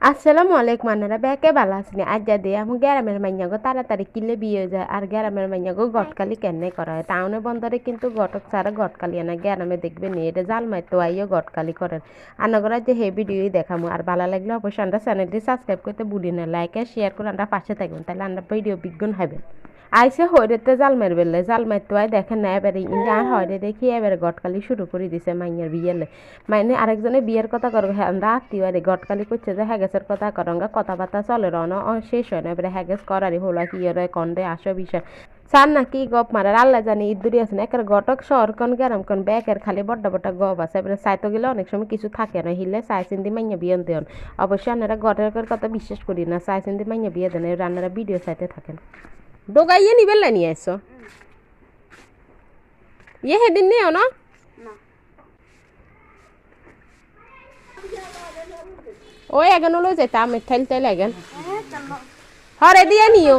আসসালামু আলাইকুম আন্নারা বেকে ভালো আছেন আজ দিয়ে আমি গ্রামের মাইয়াগো তাড়াতাড়ি কিলে বিয়ে যায় আর গ্রামের মাইয়াগো গটকালি কেনে করা হয় টাউনে বন্দরে কিন্তু গটক ছাড়া গটকালি না গ্রামে দেখবেন এটা জাল মারতে আইও গটকালি করেন আন্নাগরা যে হে ভিডিওই দেখামু আর ভালো লাগলে অবশ্যই আমরা চ্যানেলটি সাবস্ক্রাইব করতে ভুলি না লাইক আর শেয়ার করে আমরা পাশে থাকবেন তাহলে আমরা ভিডিও বিজ্ঞান হবেন আইসে হইরেতে জাল মারবেলে জাল মারতে হয় দেখেন না এবারে ইন্ডিয়া আর হয়রে দেখি এবারে গটকালি শুরু করে দিছে মাইয়ার বিয়েলে মানে আরেকজনে বিয়ের কথা করো আমরা আত্মীয় আরে গটকালি করছে যে হ্যাগেসের কথা করঙ্গা কথাবার্তা চলে রন শেষ হয় না এবারে হ্যাগেস করারি হলো কি রে কন্ডে আসো বিষয় চার না কি গপ মারার আল্লাহ জানি ইদুরি আছে না একের গটক শহর কোন গ্রাম কোন ব্যাকের খালি বড্ড বড্ড গপ আছে এবারে চাইতো গেলে অনেক সময় কিছু থাকে না হিলে চাই চিন্তি মাইয়া বিয়ে দেন অবশ্যই আপনারা গটের কথা বিশ্বাস করি না চাই চিন্তি মাইয়া বিয়ে দেন রান্নারা ভিডিও চাইতে থাকেন দোগাইয়ে নিবেন নিয়ে এসো ইয়ে সেদিন নিও না ওই এখন হলো যেটা আমের ঠাইলতে লাগেন হরে দিয়ে নিও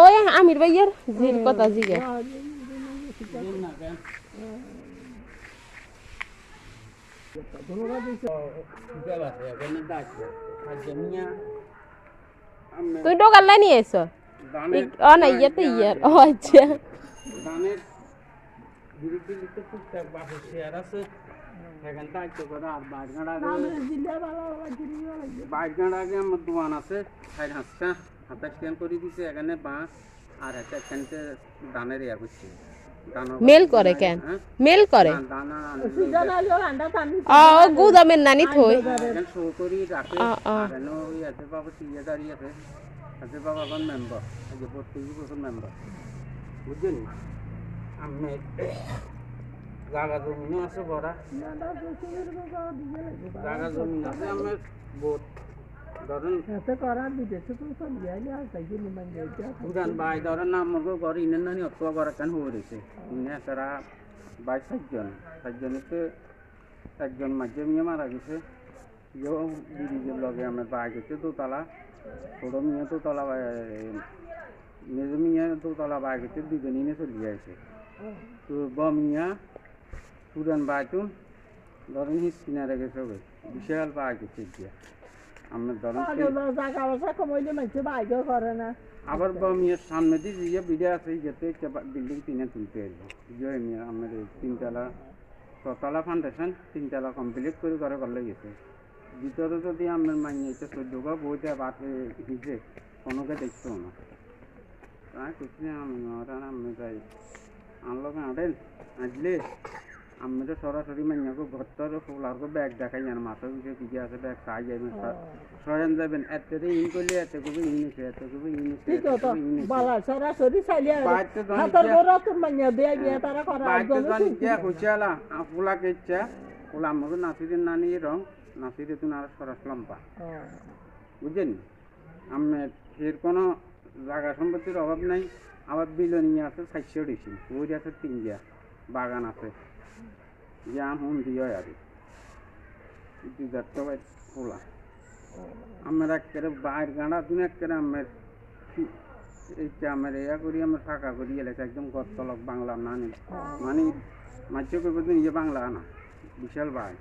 ওই আমির ভাইয়ের জির কথা জিগে তুই ডোকাল্লা নিয়ে এসো ও না ইয়েতে ইয়ার ও আচ্ছা ধানের বিরুদ্ধে লিখতে টুকটাক বাসের শেয়ার আছে সেখান থেকে করে আর বাইশগাঁড় আগে আমার দোকান আছে 60 হাতে স্ক্যান করে দিছে এখানে বাঁশ আর একটা এখানতে ধানের ইয়া করছে মেল করে কেন মেল করে ও গুদামের নানি থই শো করি রাখে আর এনো ওই আছে বাবা টিয়া দাঁড়িয়ে আছে আছে বাবা এখন মেম্বার যে 32 মেম্বার বুঝছেন আমি জায়গা জমিনও আছে বড়া জায়গা জমিন আছে আমার বোট ধরেন উড়ান বাই ধরেন আমাকে ঘর ইনের নানি অত ঘর কেন হয়ে রয়েছে ইনে তারা 22-60 একজন মাঝে মারা গেছে ইয়েও ব্রিজের লগে আমার বাই গেছে দোতলা ছোট মেয়ে দোতলা মেজো মিয়া দোতলা বাই গেছে দুজন ইনে চলে যাইছে তো বমিয়া পুরান বাইতুন ধরেন হিসকিনারে গেছে বিশাল বাই গেছে গিয়া আমরা ধরেন আবার বমিয়ার সামনে দিয়ে যে বিড়ে আছে যেতে বিল্ডিং 3 তুলতে আসবো যে আমাদের 3তলা 6তলা ফাউন্ডেশন 3তলা কমপ্লিট করে ঘরে করলে গেছে ভিতরে যদি আমার মাইনে 14 গা বইটা বাতে হিজে কোনোকে দেখতো না তাই কিছু আমি যাই আনলো আনেন আসলে আমি তো সরাসরি মাইনাকে ঘরটার ফুলারকে ব্যাগ দেখাই আর মাথার পিছিয়ে পিছিয়ে আছে ব্যাগ চাই যাবেন সরেন যাবেন এতে ইন করলে এতে খুবই ইনিছে এতে খুবই ইনিছে সরাসরি ফুলাকে ইচ্ছা ফুলা আমাকে নাতিদের নানি রং নাতিদের তুমি আর সরাস লম্পা বুঝছেন আমি এর কোনো জায়গা সম্পত্তির অভাব নাই আবার বিলনি আছে 400 ডিসি ওই আছে 3 বাগান আছে জ্ঞান হুম দিয়ে আর খোলা আমার একেবারে বাইর গাঁড়া তুমি একেবারে আমার এইটা আমার ইয়া করি আমার ফাঁকা করি এলাকা একদম গতলক বাংলা না নেই মানে মাঝে করবো তুমি ইয়ে বাংলা না বিশাল বাই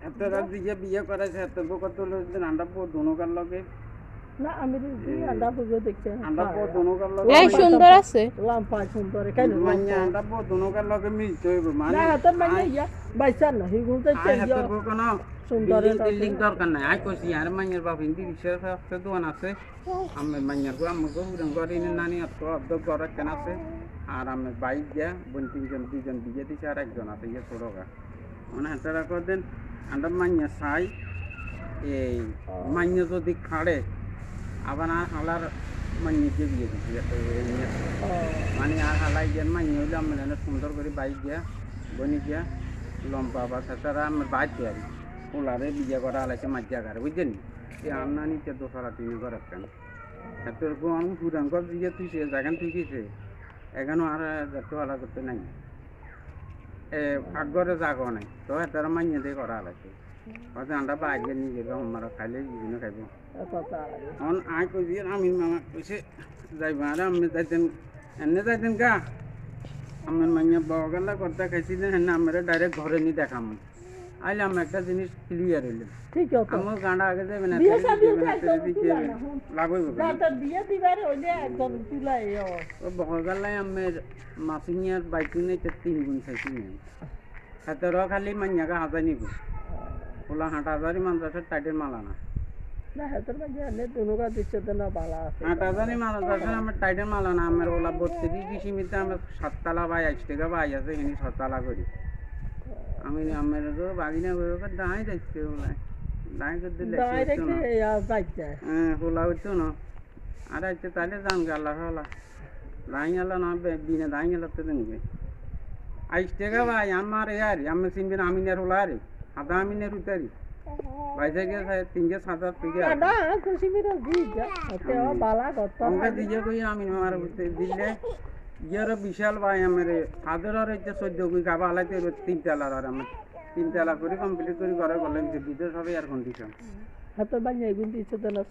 এত রাত দিয়ে বিয়ে করাইছে এত কত লোক আন্ডা দোনোকার লগে না আমি আন্ডা পুজো দেখছি আন্ডা দোনোকার লগে এই সুন্দর আছে লাম্পা সুন্দর কেন মানে আন্ডা দোনোকার লগে মিলতে হইব মানে না হাতে মানে ইয়া বাইসার না হিগুতে চেঞ্জ কোনো সুন্দর বিল্ডিং দরকার নাই আই কইছি আর মাইয়ার বাপ হিন্দি রিক্সার আছে দোকান আছে আমি মাইয়ার গো আমাকে হুরন করে নানি অত অর্ধ ঘর কেন আছে আর আমি বাইক যা বোন 3জন 2জন বিয়ে দিছে আর একজন আছে ইয়ে ছোটগা মানে হাতারা করে দেন আন্ডা মাইয়া চাই এই মাইয়া যদি খাড়ে আবার আর হালার মাইয়াকে বিয়ে দিছি মানে আর হালাই গেন মাইয়া হইলে আমি সুন্দর করে বাইক গিয়া বনি গিয়া লম্বা বা তাছাড়া আমার বাইক দিয়ে ওলারে বিয়ে করা আলাইছে মাঝে আগারে বুঝছেন আন্না নিতে 2-3 ঘর কেন এত আমি পুরান ঘর দিয়ে তুই সে জায়গান তুই কিছে এখানেও আর যাতে আলা করতে নাই আগরে জাগো নাই তো এটার মাইনে দিয়ে করা আলাইছে আন্ডা বাইক নিয়ে যাবে আমার খাইলে বিভিন্ন খাইব কথা লাগে এখন আয় কইছি আমি মামা কইছে যাইবা আর আমি যাইতেন এনে যাইতেন গা আমার মাইয়া বগালা করতে খাইছিলেন হ্যাঁ আমরা ডাইরেক্ট ঘরে নিয়ে দেখাম আইলে আমি একটা জিনিস ক্লিয়ার হইলো ঠিক আছে আমার গাঁডা আগে যাবে না বিয়ে শাদী লাগবে যাতে বিয়ে দিবার হইলে একজন তুলাই ও বগালাই আমের মাসিনিয়ার বাইকুনে 3 গুণ খাইছি হাতের খালি মাইয়াকে হাজাই নিব ওলা 8,000 মাদ্রাসার টাইটের মালা না না হাতের মাঝে এনে দুনুকা দিচ্ছে তো না বালা আছে 8,000 মাদ্রাসার আমার টাইটের মালা না আমার ওলা 32 সীমিত আমার 7 তলা বাই 8 টাকা বাই আছে এনে 7 তলা করি আমি আমার তো বাগিনা করে দাঁড়াই যাচ্ছে ওলা দাঁড়াই করতে ডাইরেক্ট যাইছে হ্যাঁ ওলা হইতো না আর আইতে তাহলে জান গাল্লা হলা দাঁড়াই গেল না বিনা দাঁড়াই গেল তো দেনবে 8 টাকা বাই আমার ইয়ার আমি চিনবে না আমি ওলা রে আদা আমি উতারি বাইরে গিয়ে 3-7 টাকা না খুশি মিরা দিছে ওতে বালা কথা আমাকে দিয়ে কই আমি আমার দিলে ইয়ার বিশাল ভাই আমার ফাদার আর হচ্ছে 14 কই কাবা আলাইতে 3 তলার আর আমি 3 তলা করে কমপ্লিট করে ঘরে গেলাম যে বিদেশ হবে এয়ার কন্ডিশন হাতের মাঝে এগুন দিচ্ছে তো না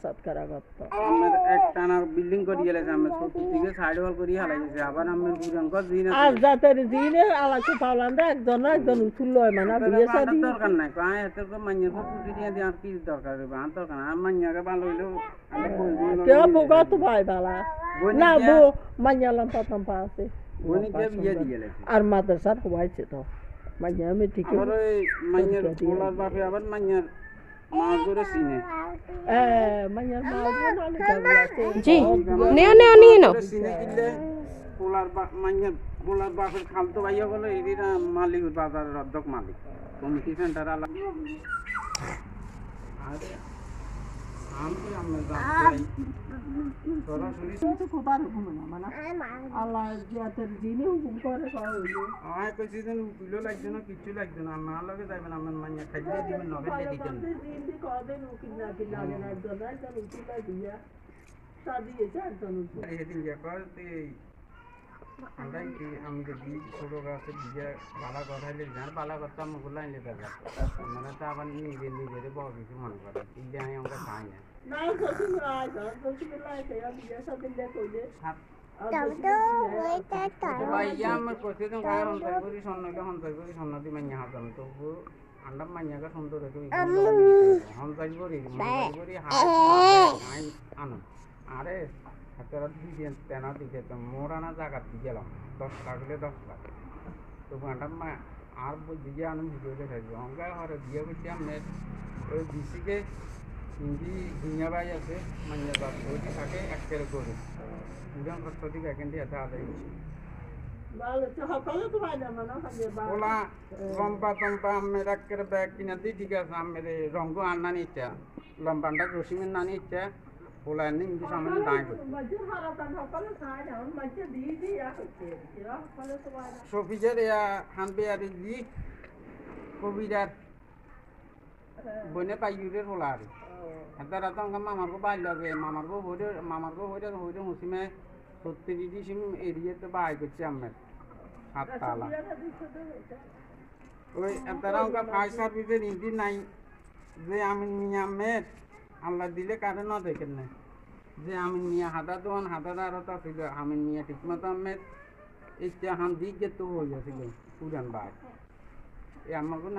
সৎকারা করতো আমার এক টানা বিল্ডিং করে গেছে আমি ছোট থেকে সাইড ওয়াল করে হালাইছে আবার আমার বুড়াঙ্গ দিন আর যাদের দিনে আলাদা পাওলান্দা একজন উঠুল লয় মানে বিয়ে শাদী দরকার নাই কাই এত কো মাইয়া কো পুটি দিয়ে আর কি দরকার হবে আর দরকার না মাইয়াকে ভালো হইলো আমি বই কেউ বোকা তো ভাই বালা না বো মাইয়ালাম পাতাম পাশে বনিকে বিয়ে দিয়ে গেছে আর মাদ্রাসার হওয়াইছে তো মাইয়া আমি ঠিক আবার ওই মাইয়ার পোলার বাপে আবার মাইয়ার মা করে চিনে মাইয়ার মা না আছে জি নেও নেও নিয়ে নাও চিনে কিনলে মাইয়ার পোলার বাপের খালতো ভাইয়া বলে এরা মালিক বাজারের অধ্যক্ষ মালিক কমিটি সেন্টার আলাদা আরে আমি আমরা যাই সরাসরি তো কোথার হুকুম না মানে আল্লাহ যাদের দিনে হুকুম করে কইলো আমায় কইছি যেন উকিলও লাগছে না কিচ্ছু লাগছে না আমার লগে যাবেন আমার মাইয়া খাইলে দিবেন নগদ দিতেন দিন কদিন উকিল না কি লাগে না একজন উকিল দিয়া শাদি এসে একজন উকিল এদিন দেখতে আমরা কি আমি যদি ছোট গাছে বিয়ে বালা করাইলে জান বালা করতাম ওগুলো আনলে বেলা মানে তো আবার নিজের বড় কিছু মনে করে ইলে আমি আমরা খাই না না সত্যি আয় সত্যি লাই কে বিয়ে শাদি লে কইলে ভাইয়া আমার কইতে তো গায়ে অন্তর করি সন্ন্যাকে অন্তর করি সন্ন্যাদি মাইয়া হাতাম তবু আন্ডা মাইয়াকে সুন্দর রেখে অন্তর করি হাই আনো আরে হাতের দিকে তেনা দিকে তো মোরানা জায়গা দিয়ে গেলাম 10 টাকা হলে 10 টাকা তবু আন্ডা মা আর দিকে আনো ভিডিওতে থাকবে অঙ্কা ঘরে বিয়ে করছি আমি ওই বিসিকে হিন্দি দুনিয়া ভাই আছে মাইয়া বাপ ওই থাকে একের করে দুজন কষ্ট দিকে একেন্ডি হাতে আদায় করছি ভালো তো সকালে তো ভাই না মানে ওলা লম্বা আমের একের ব্যাগ কিনা দিই ঠিক আছে আমের রঙ আনানি ইচ্ছা লম্বাটা রসিমের নানি ইচ্ছা ওলা এনে কিন্তু সামনে দাঁড়িয়ে করছে মজুর হারাতাম সকালে খায় না মজুর দিয়ে দিয়ে হচ্ছে এরা সকালে তো ভাই না সফিজের হানবে আর দি কবিরার বনে পাইউরের ওলা আর এতার এত মামার গো বাই লাগে মামার গো হইরে হুসিমে 30 ডিসিম এরিয়াতে বাই করছে আমের 7 তালা ওই এতারা ওকা ফায়ার সার্ভিসের ইন্দি নাই যে আমি মিয়া মেট আল্লাহ দিলে কারণ না দেখেন না যে আমি মিয়া হাদা দোয়ান হাদারা আর তা ছিল আমি মিয়া ঠিক মতো আমের ইচ্ছা হাম দিকে তো হয়ে গেছিল পুরান বাই এই আমাকে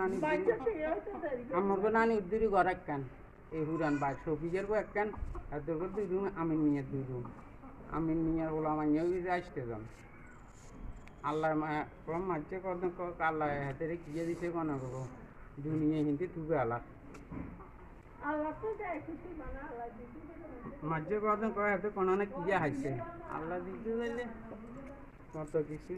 নানি উদ্দিরি ঘর একখান এই হুরান বাই সফিজের গো একখান আর তোর 2 রুম আমি মিয়া 2 রুম আমি মিয়ার ওলা মাইয়া ওই আসতে যান আল্লাহ কম মাঝে কত আল্লাহ হাতে কিয়ে দিছে কোন দুনিয়া হিন্দি তুবে আলা মাঝে কত কয় হাতে কোনো না কিয়া হাইছে আল্লাহ দিতে যাইলে কত কিছু